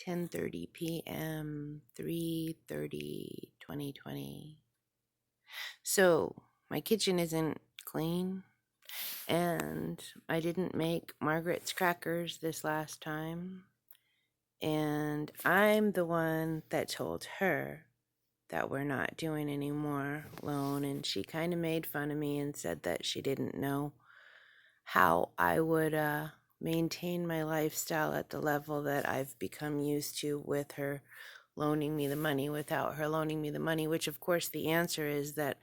10:30 p.m., 3:30, 2020. So, my kitchen isn't clean, and I didn't make Margaret's crackers this last time. And I'm the one that told her that we're not doing any more loan, and she kind of made fun of me and said that she didn't know how I would maintain my lifestyle at the level that I've become used to with her loaning me the money without her loaning me the money, which of course the answer is that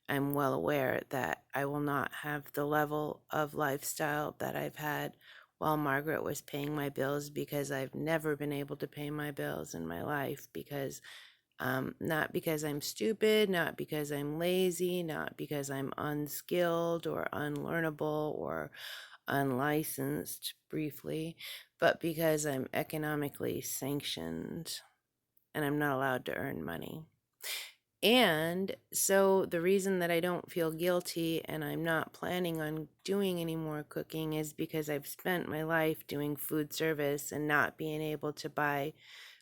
I'm well aware that I will not have the level of lifestyle that I've had while Margaret was paying my bills, because I've never been able to pay my bills in my life, because not because I'm stupid, not because I'm lazy, not because I'm unskilled or unlearnable or unlicensed briefly, but because I'm economically sanctioned and I'm not allowed to earn money. And so the reason that I don't feel guilty and I'm not planning on doing any more cooking is because I've spent my life doing food service and not being able to buy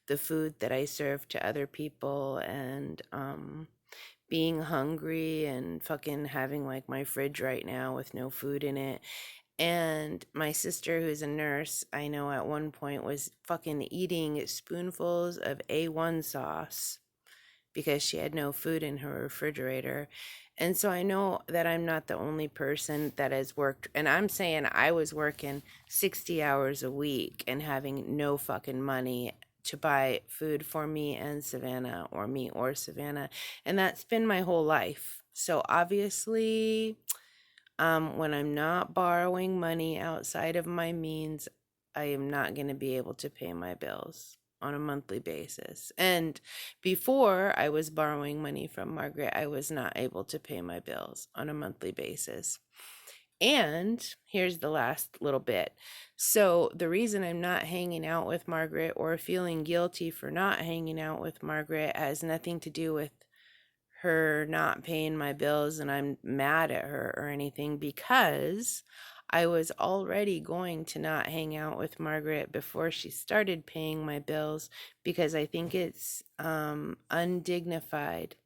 the food that I serve to other people, and being hungry and fucking having like my fridge right now with no food in it. And my sister, who's a nurse, I know at one point was fucking eating spoonfuls of A1 sauce because she had no food in her refrigerator. And so I know that I'm not the only person that has worked. And I'm saying I was working 60 hours a week and having no fucking money to buy food for me and Savannah, or me or Savannah. And that's been my whole life. So obviously, when I'm not borrowing money outside of my means, I am not going to be able to pay my bills on a monthly basis. And before I was borrowing money from Margaret, I was not able to pay my bills on a monthly basis. And here's the last little bit. So the reason I'm not hanging out with Margaret or feeling guilty for not hanging out with Margaret has nothing to do with her not paying my bills and I'm mad at her or anything, because I was already going to not hang out with Margaret before she started paying my bills, because I think it's undignified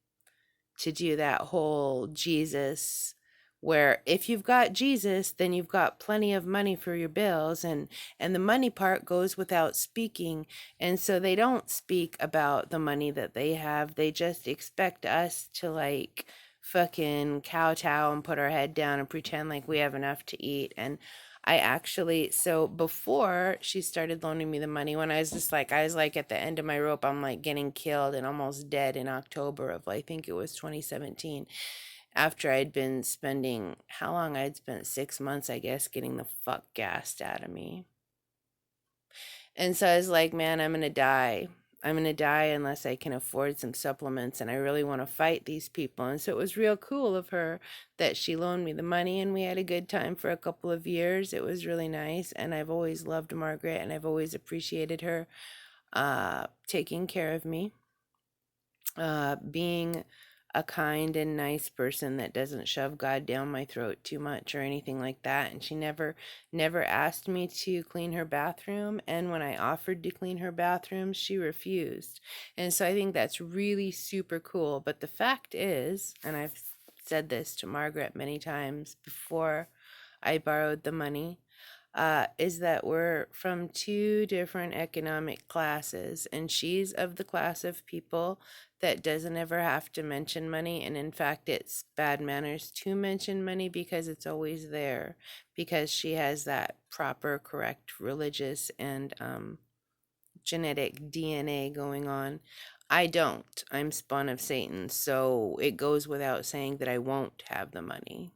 to do that whole Jesus, where if you've got Jesus, then you've got plenty of money for your bills, and the money part goes without speaking. And so they don't speak about the money that they have. They just expect us to like fucking kowtow and put our head down and pretend like we have enough to eat. And so before she started loaning me the money, when I was like at the end of my rope, I'm like getting killed and almost dead in October of, I think it was 2017, after I'd been spending, how long I'd spent, 6 months, I guess, getting the fuck gassed out of me. And so I was like, man, I'm going to die. I'm going to die unless I can afford some supplements, and I really want to fight these people. And so it was real cool of her that she loaned me the money, and we had a good time for a couple of years. It was really nice, and I've always loved Margaret, and I've always appreciated her taking care of me, being a kind and nice person that doesn't shove God down my throat too much or anything like that. And she never asked me to clean her bathroom, and when I offered to clean her bathroom, she refused. And so I think that's really super cool. But the fact is, and I've said this to Margaret many times before I borrowed the money, is that we're from two different economic classes, and she's of the class of people that doesn't ever have to mention money. And in fact, it's bad manners to mention money because it's always there, because she has that proper, correct religious and genetic DNA going on. I don't. I'm spawn of Satan, so it goes without saying that I won't have the money.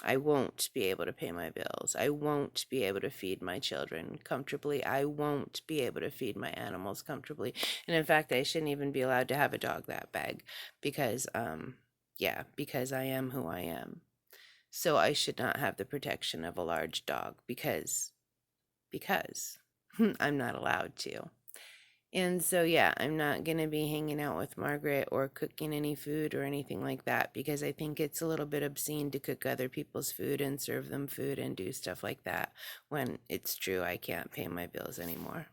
I won't be able to pay my bills. I won't be able to feed my children comfortably. I won't be able to feed my animals comfortably. And in fact, I shouldn't even be allowed to have a dog that big, because because I am who I am. So I should not have the protection of a large dog because I'm not allowed to. And so, yeah, I'm not going to be hanging out with Margaret or cooking any food or anything like that, because I think it's a little bit obscene to cook other people's food and serve them food and do stuff like that when it's true I can't pay my bills anymore.